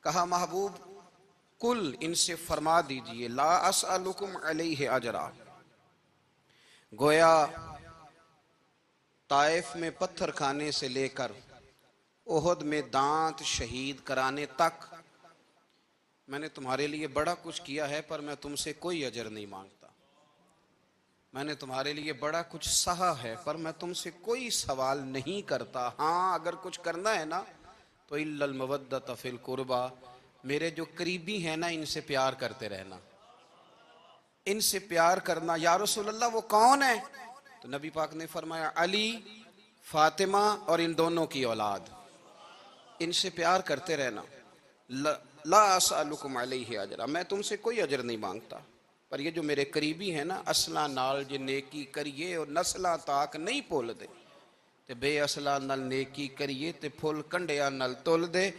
کہا محبوب کل ان سے فرما دیجئے لا اسألکم علیہ اجرا، گویا طائف میں پتھر کھانے سے لے کر احد میں دانت شہید کرانے تک میں نے تمہارے لیے بڑا کچھ کیا ہے، پر میں تم سے کوئی اجر نہیں مانگتا۔ میں نے تمہارے لیے بڑا کچھ سہا ہے، پر میں تم سے کوئی سوال نہیں کرتا۔ ہاں اگر کچھ کرنا ہے نا تو الا المودۃ فی القربی، میرے جو قریبی ہیں نا ان سے پیار کرتے رہنا، ان سے پیار کرنا۔ یا رسول اللہ وہ کون ہے؟ تو نبی پاک نے فرمایا علی، فاطمہ اور ان دونوں کی اولاد، ان سے پیار کرتے رہنا۔ لا اسألکم علیہ اجرا، میں تم سے کوئی اجر نہیں مانگتا، پر یہ جو میرے قریبی ہیں نا اصلاں نال جے نیکی کریے اور نسلاں تاک نہیں پھول دے تے بے اصلاں نال نیکی کریے تے پھل کنڈیاں نال تل دے۔